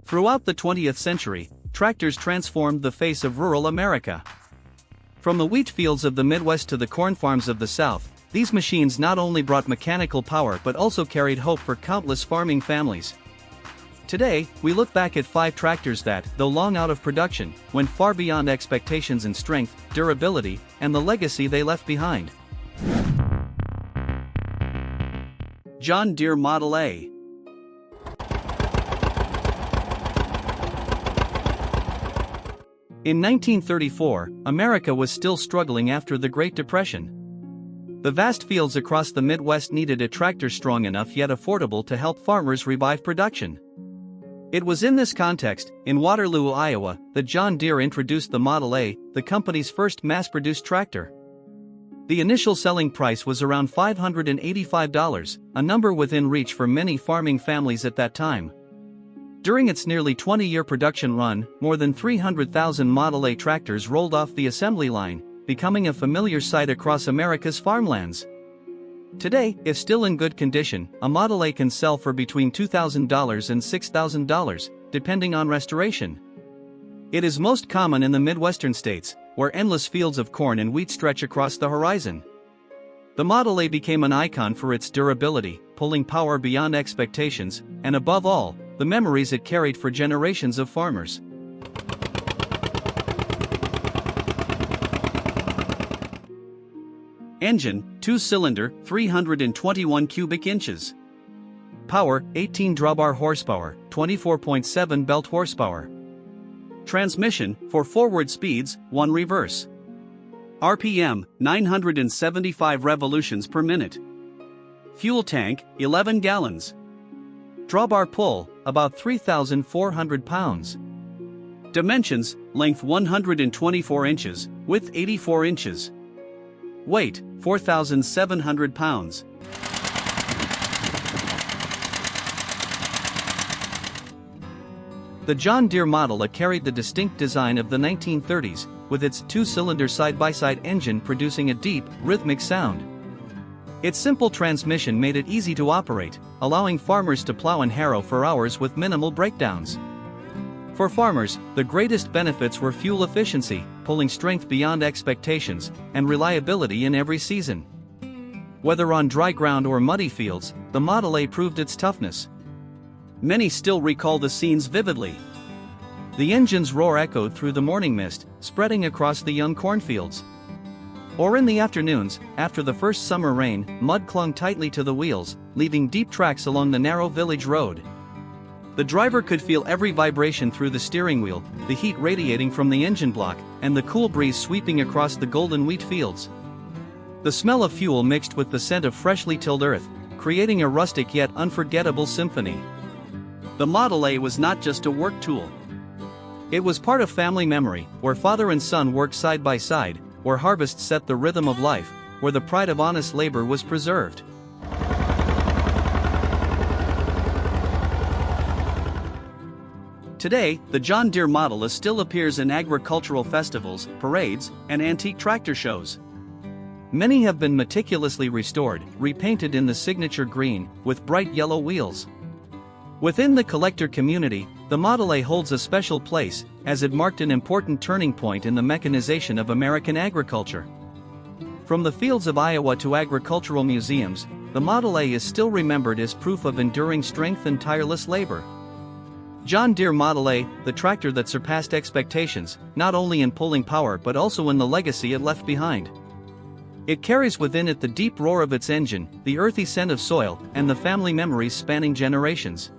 Throughout the 20th century, tractors transformed the face of rural America. From the wheat fields of the Midwest to the corn farms of the South, these machines not only brought mechanical power but also carried hope for countless farming families. Today, we look back at 5 tractors that, though long out of production, went far beyond expectations in strength, durability, and the legacy they left behind. John Deere Model A. In 1934, America was still struggling after the Great Depression. The vast fields across the Midwest needed a tractor strong enough yet affordable to help farmers revive production. It was in this context, in Waterloo, Iowa, that John Deere introduced the Model A, the company's first mass-produced tractor. The initial selling price was around $585, a number within reach for many farming families at that time. During its nearly 20-year production run, more than 300,000 Model A tractors rolled off the assembly line, becoming a familiar sight across America's farmlands. Today, if still in good condition, a Model A can sell for between $2,000 and $6,000, depending on restoration. It is most common in the Midwestern states, where endless fields of corn and wheat stretch across the horizon. The Model A became an icon for its durability, pulling power beyond expectations, and above all, the memories it carried for generations of farmers. Engine, 2-cylinder, 321 cubic inches. Power, 18 drawbar horsepower, 24.7 belt horsepower. Transmission, 4 forward speeds, 1 reverse. RPM, 975 revolutions per minute. Fuel tank, 11 gallons. Drawbar pull, about 3,400 pounds. Dimensions, length 124 inches, width 84 inches. Weight, 4,700 pounds. The John Deere Model A carried the distinct design of the 1930s, with its 2-cylinder side-by-side engine producing a deep, rhythmic sound. Its simple transmission made it easy to operate, allowing farmers to plow and harrow for hours with minimal breakdowns. For farmers, the greatest benefits were fuel efficiency, pulling strength beyond expectations, and reliability in every season. Whether on dry ground or muddy fields, the Model A proved its toughness. Many still recall the scenes vividly. The engine's roar echoed through the morning mist, spreading across the young cornfields. Or in the afternoons, after the first summer rain, mud clung tightly to the wheels, leaving deep tracks along the narrow village road. The driver could feel every vibration through the steering wheel, the heat radiating from the engine block, and the cool breeze sweeping across the golden wheat fields. The smell of fuel mixed with the scent of freshly tilled earth, creating a rustic yet unforgettable symphony. The Model A was not just a work tool. It was part of family memory, where father and son worked side by side, where harvest set the rhythm of life, where the pride of honest labor was preserved. Today, the John Deere Model A still appears in agricultural festivals, parades, and antique tractor shows. Many have been meticulously restored, repainted in the signature green, with bright yellow wheels. Within the collector community, the Model A holds a special place, as it marked an important turning point in the mechanization of American agriculture. From the fields of Iowa to agricultural museums, the Model A is still remembered as proof of enduring strength and tireless labor. John Deere Model A, the tractor that surpassed expectations, not only in pulling power but also in the legacy it left behind. It carries within it the deep roar of its engine, the earthy scent of soil, and the family memories spanning generations.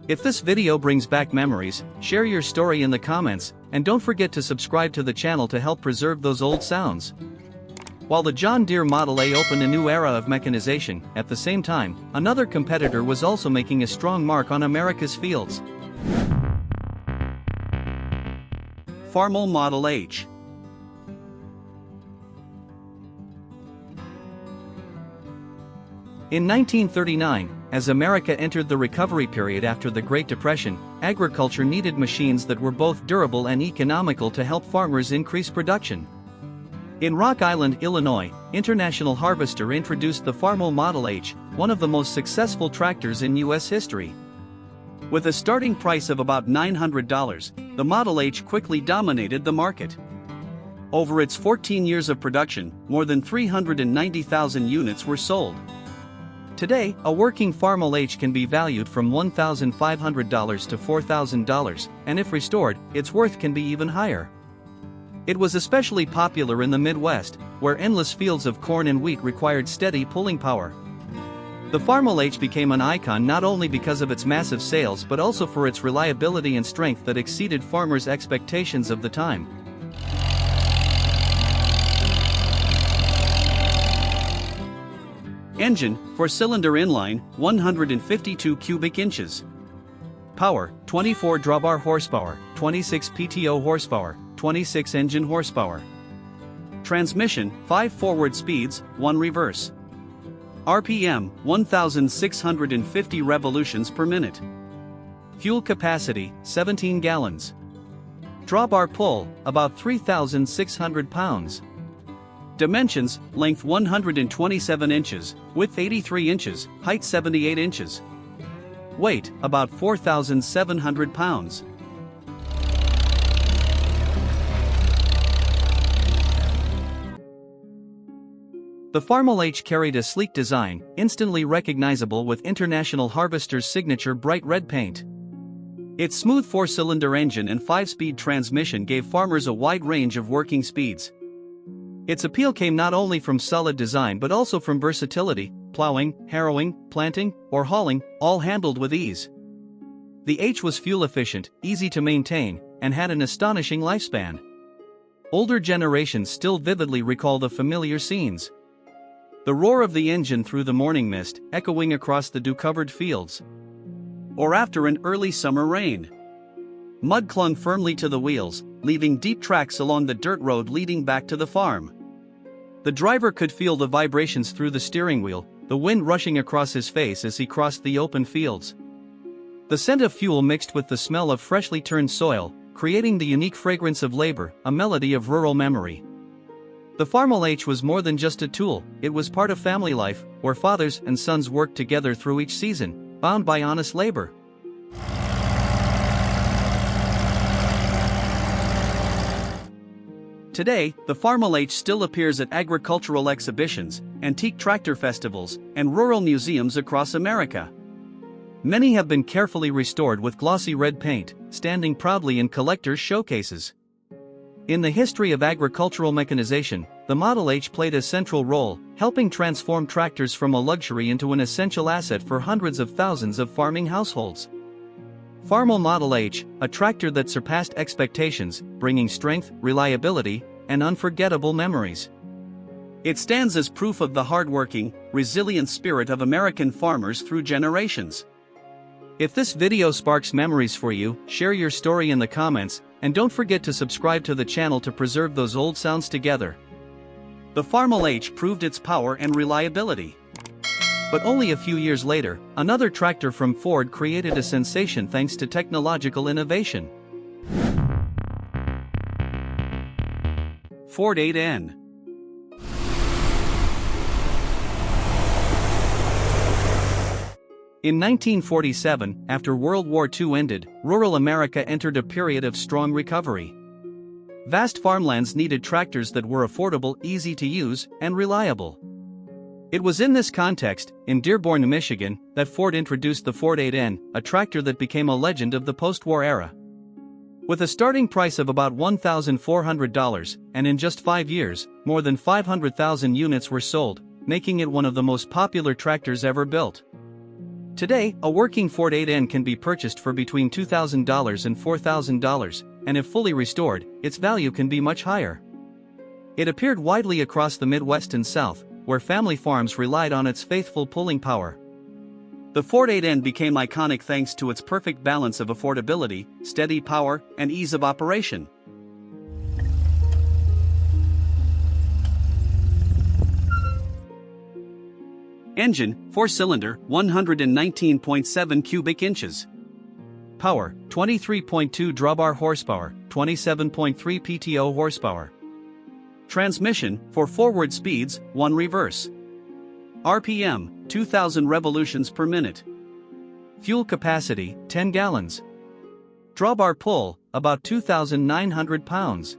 If this video brings back memories, share your story in the comments, and don't forget to subscribe to the channel to help preserve those old sounds. While the John Deere Model A opened a new era of mechanization, at the same time, another competitor was also making a strong mark on America's fields. Farmall Model H. In 1939, as America entered the recovery period after the Great Depression, agriculture needed machines that were both durable and economical to help farmers increase production. In Rock Island, Illinois, International Harvester introduced the Farmall Model H, one of the most successful tractors in U.S. history. With a starting price of about $900, the Model H quickly dominated the market. Over its 14 years of production, more than 390,000 units were sold. Today, a working Farmall H can be valued from $1,500 to $4,000, and if restored, its worth can be even higher. It was especially popular in the Midwest, where endless fields of corn and wheat required steady pulling power. The Farmall H became an icon not only because of its massive sales but also for its reliability and strength that exceeded farmers' expectations of the time. Engine, 4-cylinder inline, 152 cubic inches. Power, 24 drawbar horsepower, 26 PTO horsepower, 26 engine horsepower. Transmission, 5 forward speeds, 1 reverse. RPM, 1,650 revolutions per minute. Fuel capacity, 17 gallons. Drawbar pull, about 3,600 pounds. Dimensions, length 127 inches, width 83 inches, height 78 inches. Weight, about 4,700 pounds. The Farmall H carried a sleek design, instantly recognizable with International Harvester's signature bright red paint. Its smooth 4-cylinder engine and 5-speed transmission gave farmers a wide range of working speeds. Its appeal came not only from solid design but also from versatility: plowing, harrowing, planting, or hauling, all handled with ease. The H was fuel efficient, easy to maintain, and had an astonishing lifespan. Older generations still vividly recall the familiar scenes. The roar of the engine through the morning mist, echoing across the dew-covered fields. Or after an early summer rain. Mud clung firmly to the wheels, leaving deep tracks along the dirt road leading back to the farm. The driver could feel the vibrations through the steering wheel, the wind rushing across his face as he crossed the open fields. The scent of fuel mixed with the smell of freshly turned soil, creating the unique fragrance of labor, a melody of rural memory. The Farmall H was more than just a tool, it was part of family life, where fathers and sons worked together through each season, bound by honest labor. Today, the Farmall H still appears at agricultural exhibitions, antique tractor festivals, and rural museums across America. Many have been carefully restored with glossy red paint, standing proudly in collectors' showcases. In the history of agricultural mechanization, the Model H played a central role, helping transform tractors from a luxury into an essential asset for hundreds of thousands of farming households. Farmall Model H, a tractor that surpassed expectations, bringing strength, reliability, and unforgettable memories. It stands as proof of the hardworking, resilient spirit of American farmers through generations. If this video sparks memories for you, share your story in the comments, and don't forget to subscribe to the channel to preserve those old sounds together. The Farmall H proved its power and reliability. But only a few years later, another tractor from Ford created a sensation thanks to technological innovation. Ford 8N. In 1947, after World War II ended, rural America entered a period of strong recovery. Vast farmlands needed tractors that were affordable, easy to use, and reliable. It was in this context, in Dearborn, Michigan, that Ford introduced the Ford 8N, a tractor that became a legend of the post-war era. With a starting price of about $1,400, and in just 5 years, more than 500,000 units were sold, making it one of the most popular tractors ever built. Today, a working Ford 8N can be purchased for between $2,000 and $4,000, and if fully restored, its value can be much higher. It appeared widely across the Midwest and South, where family farms relied on its faithful pulling power. The Ford 8N became iconic thanks to its perfect balance of affordability, steady power, and ease of operation. Engine, 4-cylinder, 119.7 cubic inches. Power, 23.2 drawbar horsepower, 27.3 PTO horsepower. Transmission, 4 forward speeds, 1 reverse. RPM, 2,000 revolutions per minute. Fuel capacity, 10 gallons. Drawbar pull, about 2,900 pounds.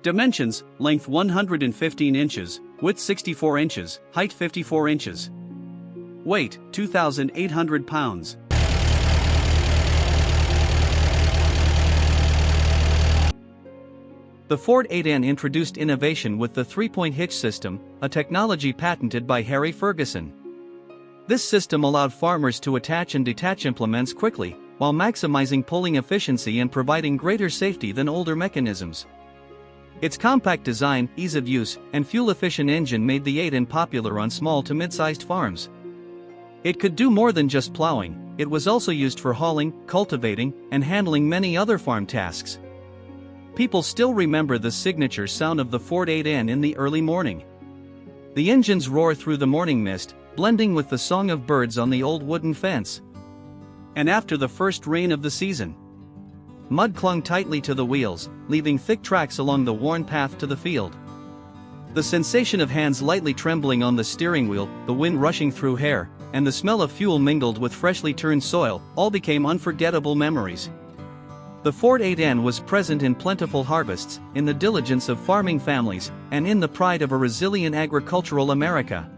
Dimensions, length 115 inches, width 64 inches, height 54 inches. Weight, 2,800 pounds. The Ford 8N introduced innovation with the three-point hitch system, a technology patented by Harry Ferguson. This system allowed farmers to attach and detach implements quickly, while maximizing pulling efficiency and providing greater safety than older mechanisms. Its compact design, ease of use, and fuel-efficient engine made the 8N popular on small to mid-sized farms. It could do more than just plowing, it was also used for hauling, cultivating, and handling many other farm tasks. People still remember the signature sound of the Ford 8N in the early morning. The engine's roar through the morning mist, blending with the song of birds on the old wooden fence. And after the first rain of the season, mud clung tightly to the wheels, leaving thick tracks along the worn path to the field. The sensation of hands lightly trembling on the steering wheel, the wind rushing through hair, and the smell of fuel mingled with freshly turned soil, all became unforgettable memories. The Ford 8N was present in plentiful harvests, in the diligence of farming families, and in the pride of a resilient agricultural America.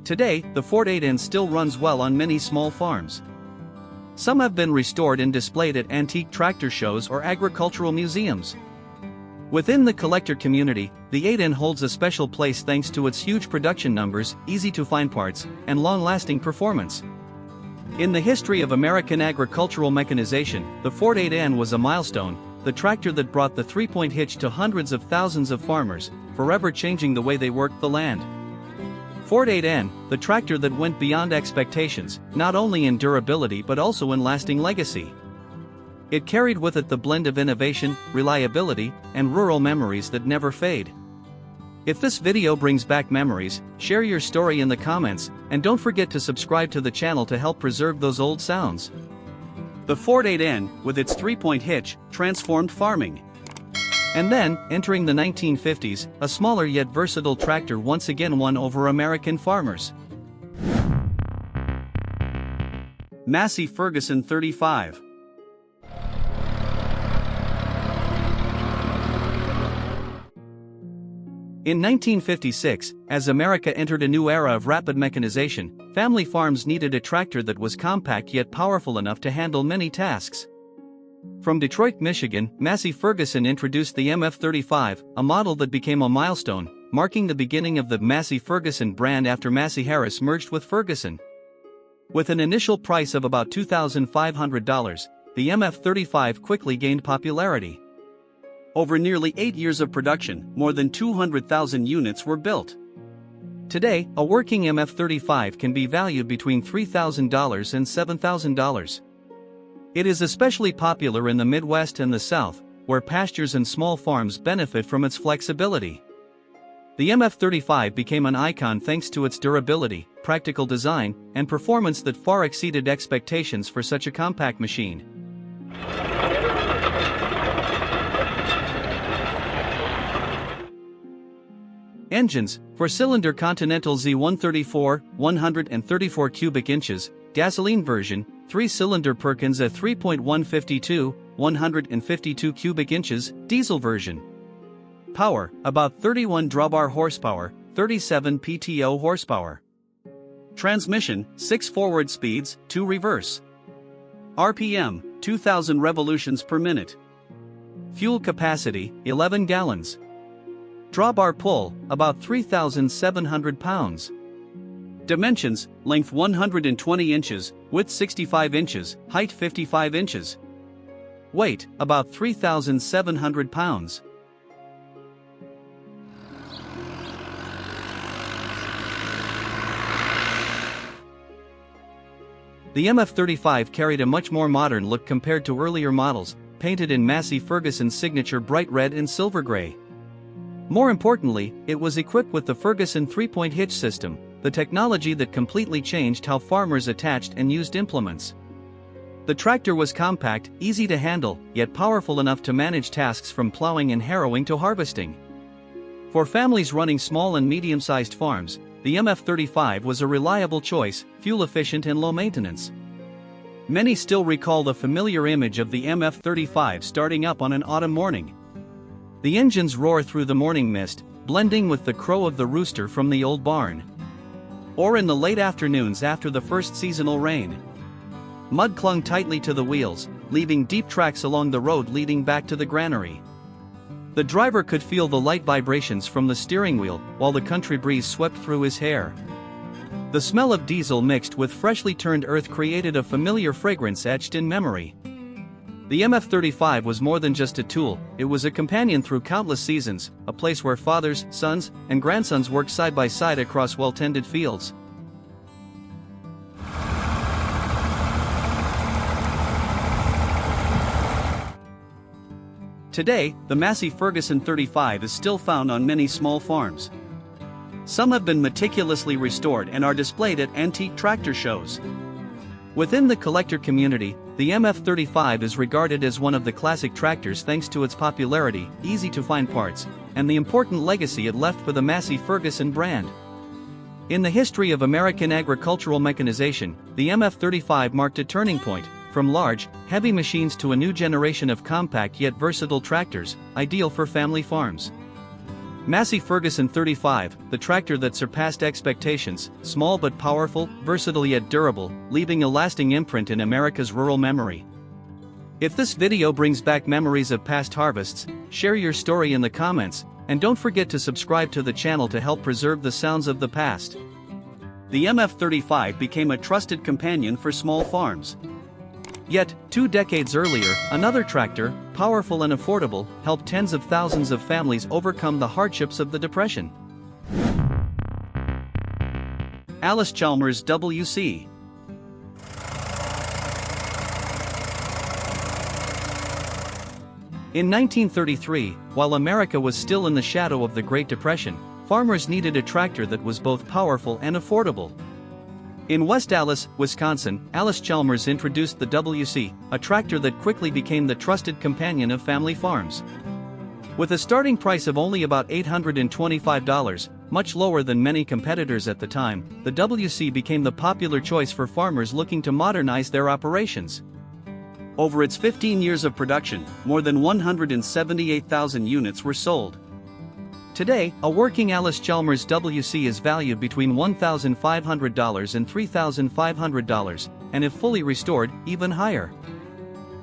Today, the Ford 8N still runs well on many small farms. Some have been restored and displayed at antique tractor shows or agricultural museums. Within the collector community, the 8N holds a special place thanks to its huge production numbers, easy-to-find parts, and long-lasting performance. In the history of American agricultural mechanization, the Ford 8N was a milestone, the tractor that brought the three-point hitch to hundreds of thousands of farmers, forever changing the way they worked the land. Ford 8N, the tractor that went beyond expectations, not only in durability but also in lasting legacy. It carried with it the blend of innovation, reliability, and rural memories that never fade. If this video brings back memories, share your story in the comments, and don't forget to subscribe to the channel to help preserve those old sounds. The Ford 8N, with its three-point hitch, transformed farming. And then, entering the 1950s, a smaller yet versatile tractor once again won over American farmers. Massey Ferguson 35. In 1956, as America entered a new era of rapid mechanization, family farms needed a tractor that was compact yet powerful enough to handle many tasks. From Detroit, Michigan, Massey Ferguson introduced the MF35, a model that became a milestone, marking the beginning of the Massey Ferguson brand after Massey Harris merged with Ferguson. With an initial price of about $2,500, the MF35 quickly gained popularity. Over nearly 8 years of production, more than 200,000 units were built. Today, a working MF35 can be valued between $3,000 and $7,000. It is especially popular in the Midwest and the South, where pastures and small farms benefit from its flexibility. The MF35 became an icon thanks to its durability, practical design, and performance that far exceeded expectations for such a compact machine. Engines: four-cylinder Continental Z134, 134 cubic inches, gasoline version, 3-cylinder Perkins a 3.152, 152 cubic inches, diesel version. Power: about 31 drawbar horsepower, 37 PTO horsepower. Transmission: 6 forward speeds, 2 reverse. RPM: 2000 revolutions per minute. Fuel capacity: 11 gallons. Drawbar pull: about 3,700 pounds. Dimensions: length 120 inches, width 65 inches, height 55 inches. Weight: about 3,700 pounds. The MF35 carried a much more modern look compared to earlier models, painted in Massey Ferguson's signature bright red and silver gray. More importantly, it was equipped with the Ferguson three-point hitch system, the technology that completely changed how farmers attached and used implements. The tractor was compact, easy to handle, yet powerful enough to manage tasks from plowing and harrowing to harvesting. For families running small and medium-sized farms, the MF35 was a reliable choice, fuel-efficient and low maintenance. Many still recall the familiar image of the MF35 starting up on an autumn morning. The engines roar through the morning mist, blending with the crow of the rooster from the old barn. Or in the late afternoons after the first seasonal rain. Mud clung tightly to the wheels, leaving deep tracks along the road leading back to the granary. The driver could feel the light vibrations from the steering wheel, while the country breeze swept through his hair. The smell of diesel mixed with freshly turned earth created a familiar fragrance etched in memory. The MF35 was more than just a tool, it was a companion through countless seasons, a place where fathers, sons, and grandsons worked side by side across well-tended fields. Today, the Massey Ferguson 35 is still found on many small farms. Some have been meticulously restored and are displayed at antique tractor shows. Within the collector community, the MF35 is regarded as one of the classic tractors thanks to its popularity, easy-to-find parts, and the important legacy it left for the Massey Ferguson brand. In the history of American agricultural mechanization, the MF35 marked a turning point, from large, heavy machines to a new generation of compact yet versatile tractors, ideal for family farms. Massey Ferguson 35, the tractor that surpassed expectations, small but powerful, versatile yet durable, leaving a lasting imprint in America's rural memory. If this video brings back memories of past harvests, share your story in the comments, and don't forget to subscribe to the channel to help preserve the sounds of the past. The MF35 became a trusted companion for small farms. Yet, 2 decades earlier, another tractor, powerful and affordable, helped tens of thousands of families overcome the hardships of the Depression. Allis-Chalmers WC. In 1933, while America was still in the shadow of the Great Depression, farmers needed a tractor that was both powerful and affordable. In West Allis, Wisconsin, Allis-Chalmers introduced the WC, a tractor that quickly became the trusted companion of family farms. With a starting price of only about $825, much lower than many competitors at the time, the WC became the popular choice for farmers looking to modernize their operations. Over its 15 years of production, more than 178,000 units were sold. Today, a working Allis-Chalmers WC is valued between $1,500 and $3,500, and if fully restored, even higher.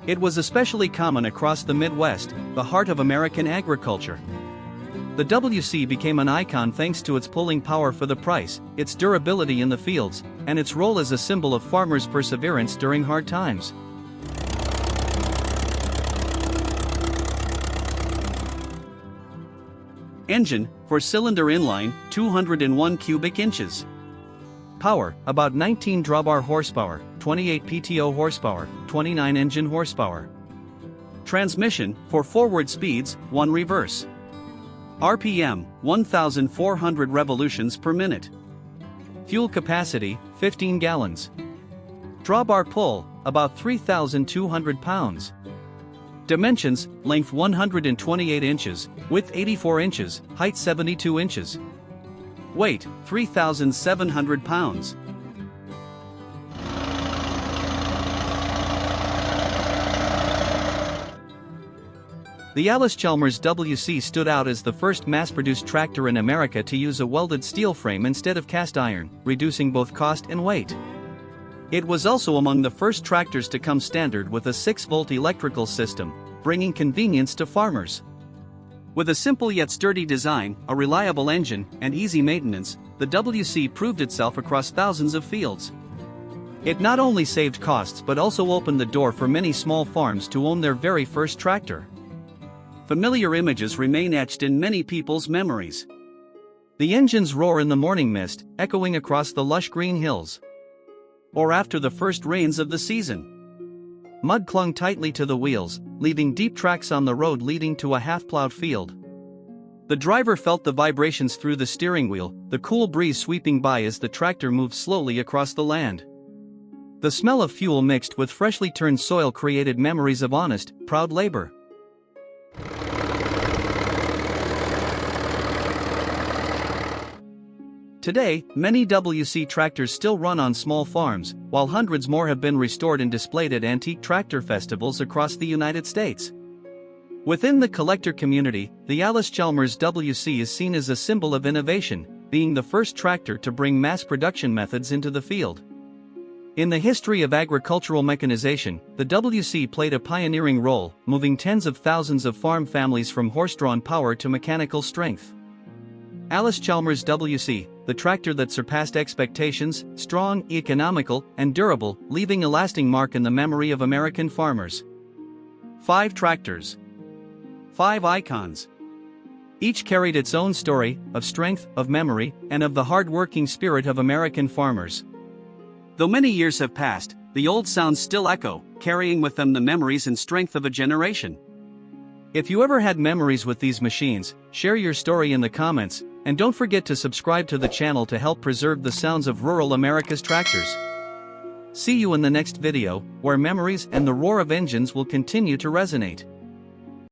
It was especially common across the Midwest, the heart of American agriculture. The WC became an icon thanks to its pulling power for the price, its durability in the fields, and its role as a symbol of farmers' perseverance during hard times. Engine, 4-cylinder inline, 201 cubic inches. Power, about 19 drawbar horsepower, 28 PTO horsepower, 29 engine horsepower. Transmission, 4 forward speeds, 1 reverse. RPM, 1,400 revolutions per minute. Fuel capacity, 15 gallons. Drawbar pull, about 3,200 pounds. Dimensions, length 128 inches, width 84 inches, height 72 inches. Weight, 3,700 pounds. The Allis-Chalmers WC stood out as the first mass-produced tractor in America to use a welded steel frame instead of cast iron, reducing both cost and weight. It was also among the first tractors to come standard with a 6-volt electrical system, bringing convenience to farmers. With a simple yet sturdy design, a reliable engine, and easy maintenance, the WC proved itself across thousands of fields. It not only saved costs but also opened the door for many small farms to own their very first tractor. Familiar images remain etched in many people's memories. The engines roar in the morning mist, echoing across the lush green hills. Or after the first rains of the season. Mud clung tightly to the wheels, leaving deep tracks on the road leading to a half-plowed field. The driver felt the vibrations through the steering wheel, the cool breeze sweeping by as the tractor moved slowly across the land. The smell of fuel mixed with freshly turned soil created memories of honest, proud labor. Today, many WC tractors still run on small farms, while hundreds more have been restored and displayed at antique tractor festivals across the United States. Within the collector community, the Allis-Chalmers WC is seen as a symbol of innovation, being the first tractor to bring mass production methods into the field. In the history of agricultural mechanization, the WC played a pioneering role, moving tens of thousands of farm families from horse-drawn power to mechanical strength. Allis-Chalmers WC, the tractor that surpassed expectations, strong, economical, and durable, leaving a lasting mark in the memory of American farmers. 5 tractors. 5 icons. Each carried its own story, of strength, of memory, and of the hard-working spirit of American farmers. Though many years have passed, the old sounds still echo, carrying with them the memories and strength of a generation. If you ever had memories with these machines, share your story in the comments, and don't forget to subscribe to the channel to help preserve the sounds of rural America's tractors. See you in the next video, where memories and the roar of engines will continue to resonate.